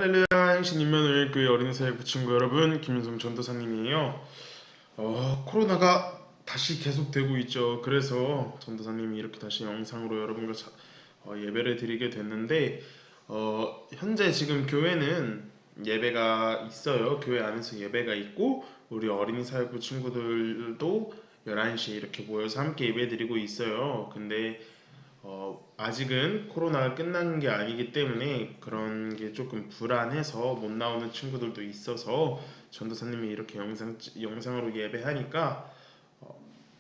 할렐루야, 행신인면을 교회 어린이사회 친구 여러분, 김윤성 전도사님이에요. 코로나가 다시 계속되고 있죠. 그래서 전도사님이 이렇게 다시 영상으로 여러분과 예배를 드리게 됐는데, 현재 지금 교회는 예배가 있어요. 교회 안에서 예배가 있고 우리 어린이사회부 친구들도 11시에 이렇게 모여서 함께 예배 드리고 있어요. 근데 아직은 코로나가 끝난 게 아니기 때문에 그런 게 조금 불안해서 못 나오는 친구들도 있어서 전도사님이 이렇게 영상으로 예배하니까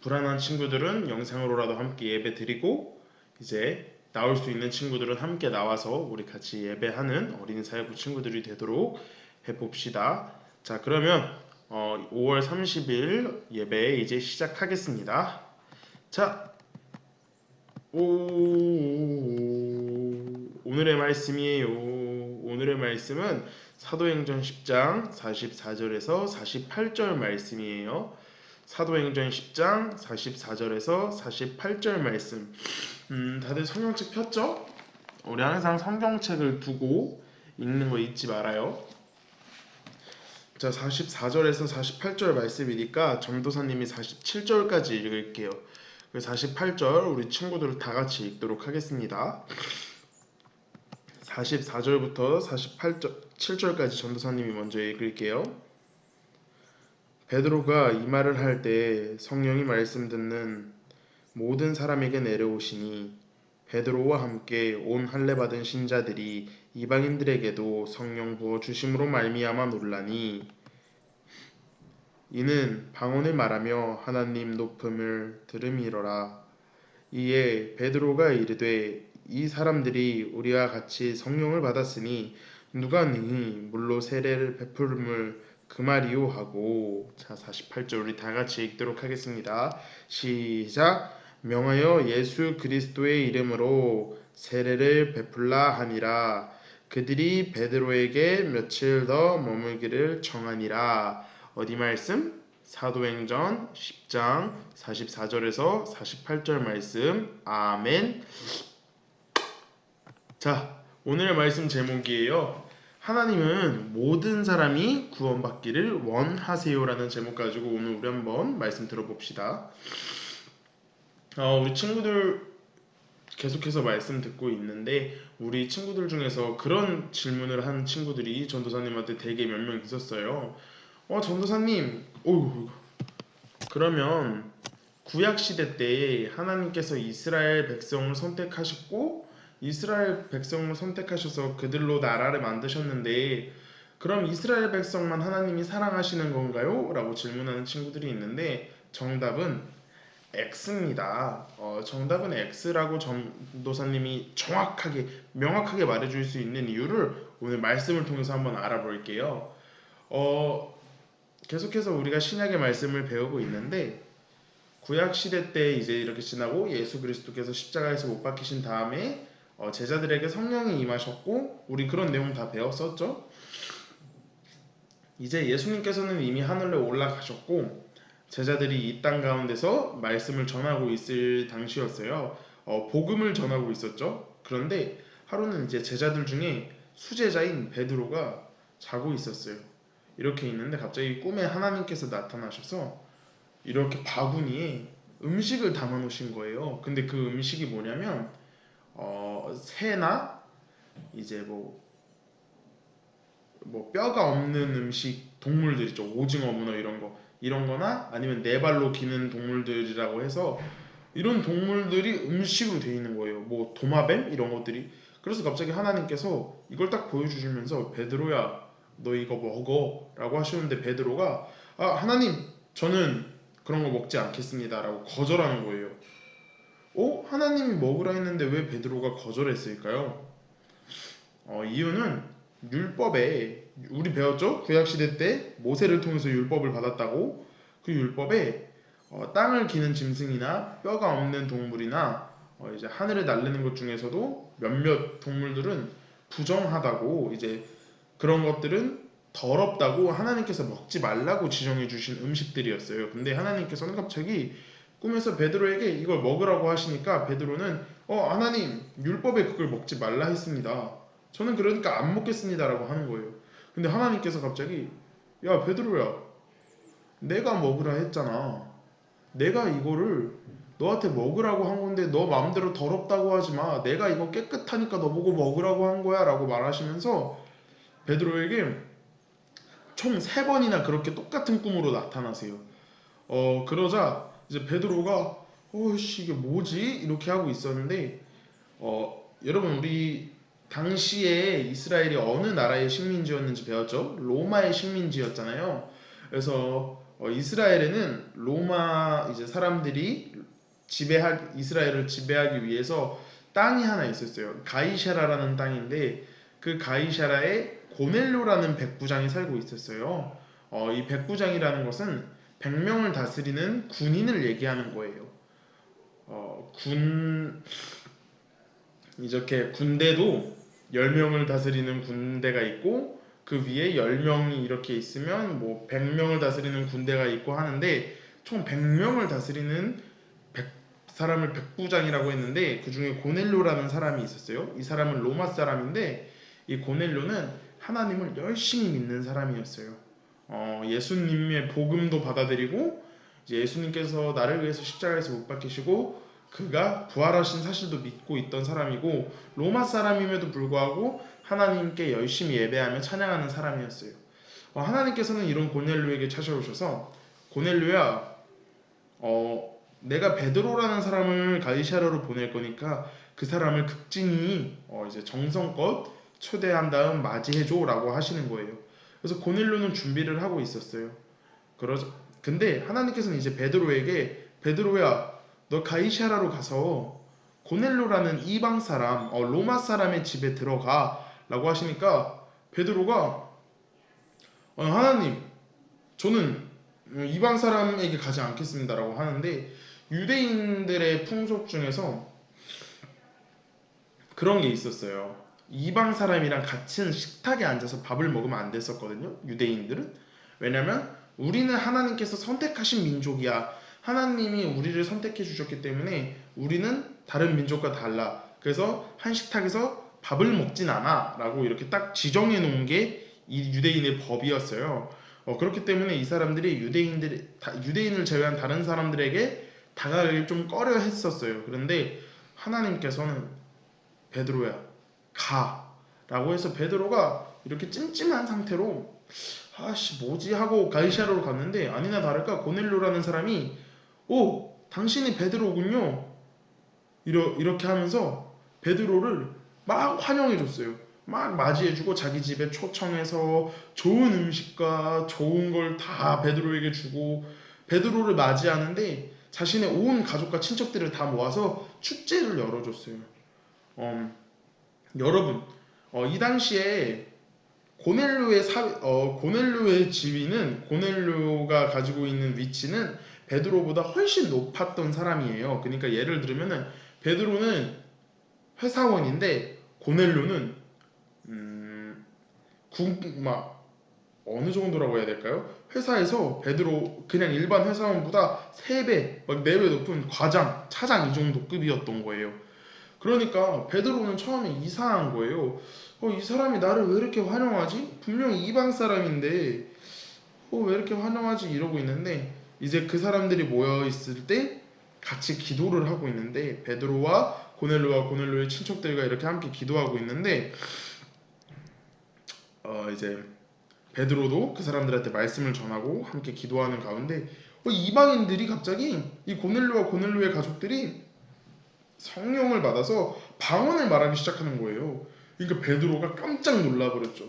불안한 친구들은 영상으로라도 함께 예배 드리고, 이제 나올 수 있는 친구들은 함께 나와서 우리 같이 예배하는 어린이 사회부 친구들이 되도록 해봅시다. 자, 그러면 5월 30일 예배 이제 시작하겠습니다. 자, 오늘의 말씀이에요. 오늘의 말씀은 사도행전 10장 44절에서 48절 말씀이에요. 사도행전 10장 44절에서 48절 말씀. 다들 성경책 폈죠? 우리 항상 성경책을 두고 읽는 거 잊지 말아요. 자, 44절에서 48절 말씀이니까 전도사님이 47절까지 읽을게요. 48절 우리 친구들 다 같이 읽도록 하겠습니다. 44절부터 47절까지 전도사님이 먼저 읽을게요. 베드로가 이 말을 할 때 성령이 말씀 듣는 모든 사람에게 내려오시니 베드로와 함께 온 할례 받은 신자들이 이방인들에게도 성령 부어 주심으로 말미암아 놀라니, 이는 방언을 말하며 하나님 높음을 들음이러라. 이에 베드로가 이르되 이 사람들이 우리와 같이 성령을 받았으니 누가 능히 물로 세례를 베풀음을 그 말이요 하고. 자, 48절 우리 다 같이 읽도록 하겠습니다. 시작. 명하여 예수 그리스도의 이름으로 세례를 베풀라 하니라. 그들이 베드로에게 며칠 더 머물기를 청하니라. 어디 말씀? 사도행전 10장 44절에서 48절 말씀. 아멘. 자, 오늘의 말씀 제목이에요. 하나님은 모든 사람이 구원받기를 원하세요라는 제목 가지고 오늘 우리 한번 말씀 들어봅시다. 우리 친구들 계속해서 말씀 듣고 있는데, 우리 친구들 중에서 그런 질문을 한 친구들이 전도사님한테 되게 몇 명 있었어요. 전도사님, 그러면 구약시대 때 하나님께서 이스라엘 백성을 선택하셨고, 이스라엘 백성을 선택하셔서 그들로 나라를 만드셨는데, 그럼 이스라엘 백성만 하나님이 사랑하시는 건가요? 라고 질문하는 친구들이 있는데, 정답은 X입니다. 정답은 X라고 전도사님이 정확하게 명확하게 말해줄 수 있는 이유를 오늘 말씀을 통해서 한번 알아볼게요. 계속해서 우리가 신약의 말씀을 배우고 있는데, 구약 시대 때 이제 이렇게 지나고 예수 그리스도께서 십자가에서 못 박히신 다음에 제자들에게 성령이 임하셨고, 우리 그런 내용 다 배웠었죠. 이제 예수님께서는 이미 하늘로 올라가셨고 제자들이 이 땅 가운데서 말씀을 전하고 있을 당시였어요. 복음을 전하고 있었죠. 그런데 하루는 이제 제자들 중에 수제자인 베드로가 자고 있었어요. 이렇게 있는데 갑자기 꿈에 하나님께서 나타나셔서 이렇게 바구니에 음식을 담아 놓으신 거예요. 근데 그 음식이 뭐냐면 새나 이제 뭐 뼈가 없는 음식, 동물들 있죠. 오징어, 문어 이런 거나 아니면 네 발로 기는 동물들이라고 해서 이런 동물들이 음식으로 되어 있는 거예요. 뭐 도마뱀 이런 것들이. 그래서 갑자기 하나님께서 이걸 딱 보여주시면서 베드로야, 너 이거 먹어 라고 하시는데, 베드로가 하나님, 저는 그런 거 먹지 않겠습니다 라고 거절하는 거예요. 하나님이 먹으라 했는데 왜 베드로가 거절했을까요? 이유는 율법에, 우리 배웠죠? 구약시대 때 모세를 통해서 율법을 받았다고. 그 율법에 땅을 기는 짐승이나 뼈가 없는 동물이나 이제 하늘에 날리는 것 중에서도 몇몇 동물들은 부정하다고, 이제 그런 것들은 더럽다고 하나님께서 먹지 말라고 지정해 주신 음식들이었어요. 근데 하나님께서는 갑자기 꿈에서 베드로에게 이걸 먹으라고 하시니까 베드로는 하나님, 율법에 그걸 먹지 말라 했습니다 저는 그러니까 안 먹겠습니다라고 하는 거예요. 근데 하나님께서 갑자기 야 베드로야 내가 먹으라 했잖아. 내가 이거를 너한테 먹으라고 한 건데 너 마음대로 더럽다고 하지 마. 내가 이거 깨끗하니까 너 보고 먹으라고 한 거야 라고 말하시면서 베드로에게 총 3번이나 그렇게 똑같은 꿈으로 나타나세요. 그러자 이제 베드로가 어씨 이게 뭐지? 이렇게 하고 있었는데 여러분 우리 당시에 이스라엘이 어느 나라의 식민지였는지 배웠죠? 로마의 식민지였잖아요. 그래서 이스라엘에는 로마 이제 사람들이 이스라엘을 지배하기 위해서 땅이 하나 있었어요. 가이샤라라는 땅인데 그 가이샤라에 고넬료라는 백부장이 살고 있었어요. 이 백부장이라는 것은 100명을 다스리는 군인을 얘기하는 거예요. 이렇게 군대도 10명을 다스리는 군대가 있고 그 위에 10명이 이렇게 있으면 뭐 100명을 다스리는 군대가 있고 하는데 총 100명을 다스리는 사람을 백부장이라고 했는데 그 중에 고넬료라는 사람이 있었어요. 이 사람은 로마 사람인데 이 고넬료는 하나님을 열심히 믿는 사람이었어요. 예수님의 복음도 받아들이고 이제 예수님께서 나를 위해서 십자가에서 못 박히시고 그가 부활하신 사실도 믿고 있던 사람이고 로마 사람임에도 불구하고 하나님께 열심히 예배하며 찬양하는 사람이었어요. 하나님께서는 이런 고넬료에게 찾아오셔서 고넬료야 내가 베드로라는 사람을 가이사랴로 보낼 거니까 그 사람을 극진히 이제 정성껏 초대한 다음 맞이해줘 라고 하시는 거예요. 그래서 고넬료는 준비를 하고 있었어요. 근데 하나님께서는 이제 베드로에게 베드로야 너 가이사랴로 가서 고넬료라는 이방 사람 로마 사람의 집에 들어가 라고 하시니까 베드로가 하나님 저는 이방 사람에게 가지 않겠습니다 라고 하는데 유대인들의 풍속 중에서 그런 게 있었어요. 이방 사람이랑 같은 식탁에 앉아서 밥을 먹으면 안 됐었거든요. 유대인들은. 왜냐면 우리는 하나님께서 선택하신 민족이야. 하나님이 우리를 선택해 주셨기 때문에 우리는 다른 민족과 달라. 그래서 한 식탁에서 밥을 먹진 않아 라고 이렇게 딱 지정해 놓은 게 이 유대인의 법이었어요. 그렇기 때문에 이 사람들이 유대인을 제외한 다른 사람들에게 다가가길 좀 꺼려 했었어요. 그런데 하나님께서는 베드로야 가 라고 해서 베드로가 이렇게 찜찜한 상태로 아씨 뭐지 하고 가이사랴로 갔는데 아니나 다를까 고넬료라는 사람이 오 당신이 베드로군요 이렇게 하면서 베드로를 막 환영해줬어요. 막 맞이해주고 자기 집에 초청해서 좋은 음식과 좋은 걸 다 베드로에게 주고 베드로를 맞이하는데 자신의 온 가족과 친척들을 다 모아서 축제를 열어줬어요. 여러분, 이 당시에 고넬료의 지위는 고넬료가 가지고 있는 위치는 베드로보다 훨씬 높았던 사람이에요. 그러니까 예를 들면은 베드로는 회사원인데 고넬료는 막 어느 정도라고 해야 될까요? 회사에서 베드로 그냥 일반 회사원보다 3배, 막 4배 높은 과장, 차장 이 정도 급이었던 거예요. 그러니까 베드로는 처음에 이상한 거예요. 이 사람이 나를 왜 이렇게 환영하지? 분명히 이방 사람인데 왜 이렇게 환영하지? 이러고 있는데 이제 그 사람들이 모여 있을 때 같이 기도를 하고 있는데 베드로와 고넬료의 친척들과 이렇게 함께 기도하고 있는데 이제 베드로도 그 사람들한테 말씀을 전하고 함께 기도하는 가운데 이방인들이 갑자기 이 고넬료의 가족들이 성령을 받아서 방언을 말하기 시작하는 거예요. 그러니까 베드로가 깜짝 놀라버렸죠.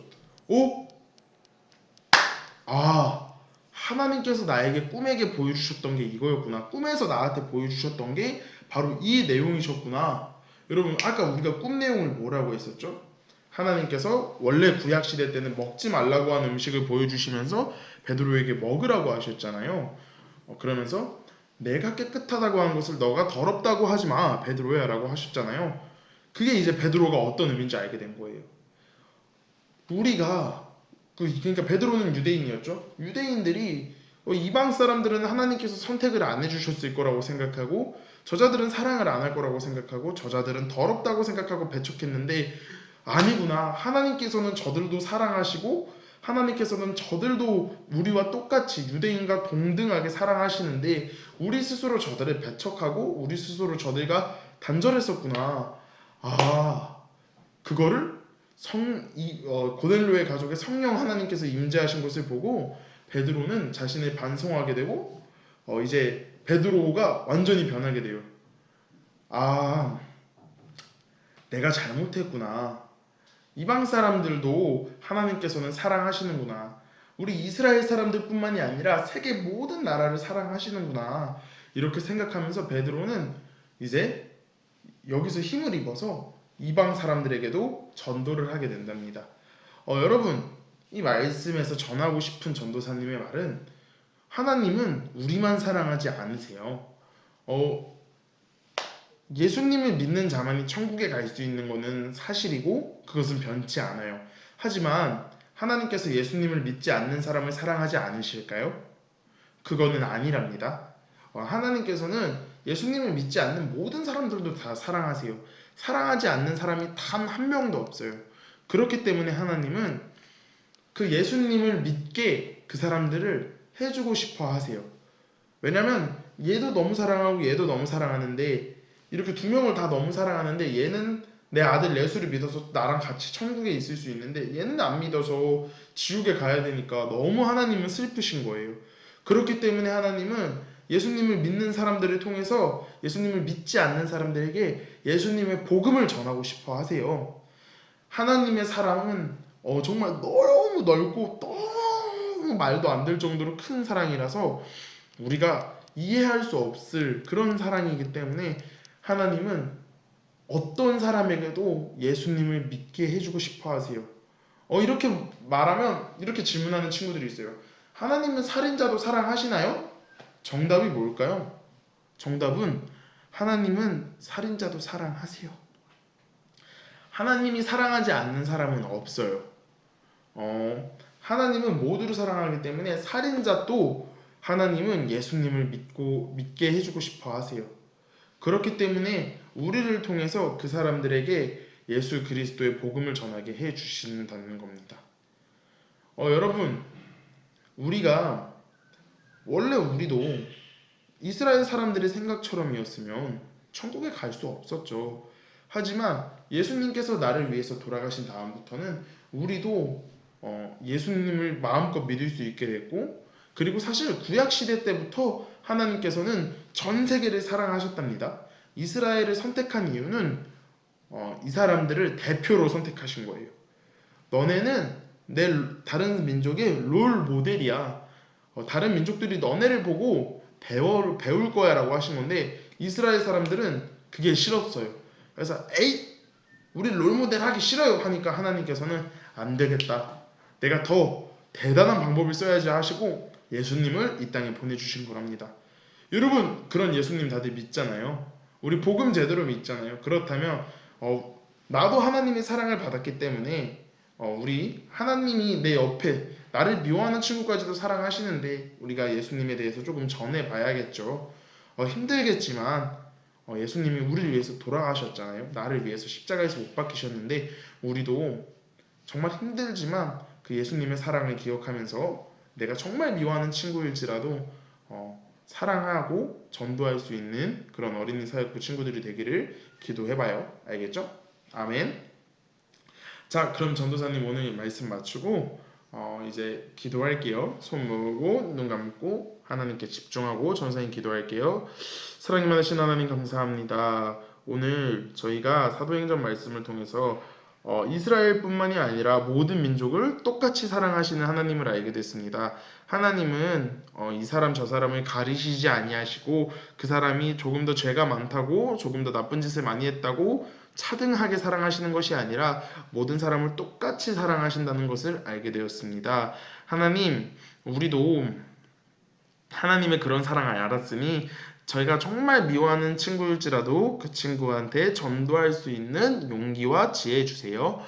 하나님께서 나에게 꿈에게 보여주셨던 게 이거였구나. 꿈에서 나한테 보여주셨던 게 바로 이 내용이셨구나. 여러분 아까 우리가 꿈 내용을 뭐라고 했었죠? 하나님께서 원래 구약시대 때는 먹지 말라고 한 음식을 보여주시면서 베드로에게 먹으라고 하셨잖아요. 그러면서 내가 깨끗하다고 한 것을 너가 더럽다고 하지 마 베드로야 라고 하셨잖아요. 그게 이제 베드로가 어떤 의미인지 알게 된 거예요. 그러니까 베드로는 유대인이었죠. 유대인들이 이방 사람들은 하나님께서 선택을 안 해주셨을 거라고 생각하고 저자들은 사랑을 안 할 거라고 생각하고 저자들은 더럽다고 생각하고 배척했는데 아니구나. 하나님께서는 저들도 사랑하시고 하나님께서는 저들도 우리와 똑같이 유대인과 동등하게 사랑하시는데 우리 스스로 저들을 배척하고 우리 스스로 저들과 단절했었구나. 아, 그거를 고넬료의 가족의 성령 하나님께서 임재하신 것을 보고 베드로는 자신을 반성하게 되고 이제 베드로가 완전히 변하게 돼요. 아, 내가 잘못했구나. 이방 사람들도 하나님께서는 사랑하시는구나. 우리 이스라엘 사람들뿐만이 아니라 세계 모든 나라를 사랑하시는구나. 이렇게 생각하면서 베드로는 이제 여기서 힘을 입어서 이방 사람들에게도 전도를 하게 된답니다. 여러분, 이 말씀에서 전하고 싶은 전도사님의 말은 하나님은 우리만 사랑하지 않으세요. 예수님을 믿는 자만이 천국에 갈 수 있는 것은 사실이고 그것은 변치 않아요. 하지만 하나님께서 예수님을 믿지 않는 사람을 사랑하지 않으실까요? 그거는 아니랍니다. 하나님께서는 예수님을 믿지 않는 모든 사람들도 다 사랑하세요. 사랑하지 않는 사람이 단 한 명도 없어요. 그렇기 때문에 하나님은 그 예수님을 믿게 그 사람들을 해주고 싶어 하세요. 왜냐면 얘도 너무 사랑하고 얘도 너무 사랑하는데 이렇게 두 명을 다 너무 사랑하는데 얘는 내 아들 예수를 믿어서 나랑 같이 천국에 있을 수 있는데 얘는 안 믿어서 지옥에 가야 되니까 너무 하나님은 슬프신 거예요. 그렇기 때문에 하나님은 예수님을 믿는 사람들을 통해서 예수님을 믿지 않는 사람들에게 예수님의 복음을 전하고 싶어 하세요. 하나님의 사랑은 정말 너무 넓고 너무 말도 안 될 정도로 큰 사랑이라서 우리가 이해할 수 없을 그런 사랑이기 때문에 하나님은 어떤 사람에게도 예수님을 믿게 해주고 싶어 하세요. 이렇게 말하면 이렇게 질문하는 친구들이 있어요. 하나님은 살인자도 사랑하시나요? 정답이 뭘까요? 정답은 하나님은 살인자도 사랑하세요. 하나님이 사랑하지 않는 사람은 없어요. 하나님은 모두를 사랑하기 때문에 살인자도 하나님은 예수님을 믿게 해주고 싶어 하세요. 그렇기 때문에 우리를 통해서 그 사람들에게 예수 그리스도의 복음을 전하게 해 주신다는 겁니다. 여러분, 우리가 원래 우리도 이스라엘 사람들의 생각처럼이었으면 천국에 갈 수 없었죠. 하지만 예수님께서 나를 위해서 돌아가신 다음부터는 우리도 예수님을 마음껏 믿을 수 있게 됐고, 그리고 사실 구약 시대 때부터 하나님께서는 전 세계를 사랑하셨답니다. 이스라엘을 선택한 이유는 이 사람들을 대표로 선택하신 거예요. 너네는 내 다른 민족의 롤 모델이야. 다른 민족들이 너네를 보고 배울 거야 라고 하신 건데 이스라엘 사람들은 그게 싫었어요. 그래서 에이 우리 롤모델 하기 싫어요 하니까 하나님께서는 안 되겠다. 내가 더 대단한 방법을 써야지 하시고 예수님을 이 땅에 보내주신 거랍니다. 여러분 그런 예수님 다들 믿잖아요. 우리 복음 제대로 믿잖아요. 그렇다면 나도 하나님의 사랑을 받았기 때문에 우리 하나님이 내 옆에 나를 미워하는 친구까지도 사랑하시는데 우리가 예수님에 대해서 조금 전해봐야겠죠. 힘들겠지만 예수님이 우리를 위해서 돌아가셨잖아요. 나를 위해서 십자가에서 못 박히셨는데 우리도 정말 힘들지만 그 예수님의 사랑을 기억하면서 내가 정말 미워하는 친구일지라도 사랑하고 전도할 수 있는 그런 어린이 사역부 친구들이 되기를 기도해봐요. 알겠죠? 아멘. 자, 그럼 전도사님 오늘 말씀 마치고 이제 기도할게요. 손 모으고 눈 감고 하나님께 집중하고 전도사님 기도할게요. 사랑이 많으신 하나님 감사합니다. 오늘 저희가 사도행전 말씀을 통해서 이스라엘뿐만이 아니라 모든 민족을 똑같이 사랑하시는 하나님을 알게 됐습니다. 하나님은 이 사람 저 사람을 가리시지 아니하시고 그 사람이 조금 더 죄가 많다고 조금 더 나쁜 짓을 많이 했다고 차등하게 사랑하시는 것이 아니라 모든 사람을 똑같이 사랑하신다는 것을 알게 되었습니다. 하나님, 우리도 하나님의 그런 사랑을 알았으니 저희가 정말 미워하는 친구일지라도 그 친구한테 전도할 수 있는 용기와 지혜 주세요.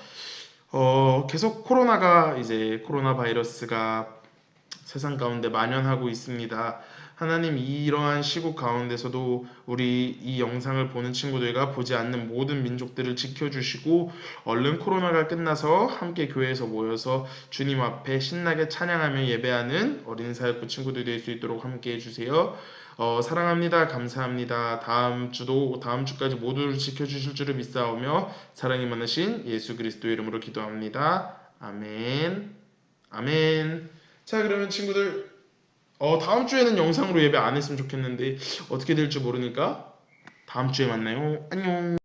계속 코로나 바이러스가 세상 가운데 만연하고 있습니다. 하나님 이러한 시국 가운데서도 우리 이 영상을 보는 친구들과 보지 않는 모든 민족들을 지켜주시고 얼른 코로나가 끝나서 함께 교회에서 모여서 주님 앞에 신나게 찬양하며 예배하는 어린 사역부 친구들이 될 수 있도록 함께 해주세요. 사랑합니다. 감사합니다. 다음 주까지 모두를 지켜주실 줄을 믿사오며 사랑이 많으신 예수 그리스도 이름으로 기도합니다. 아멘. 아멘. 자, 그러면 친구들, 다음 주에는 영상으로 예배 안 했으면 좋겠는데 어떻게 될지 모르니까 다음 주에 만나요. 안녕.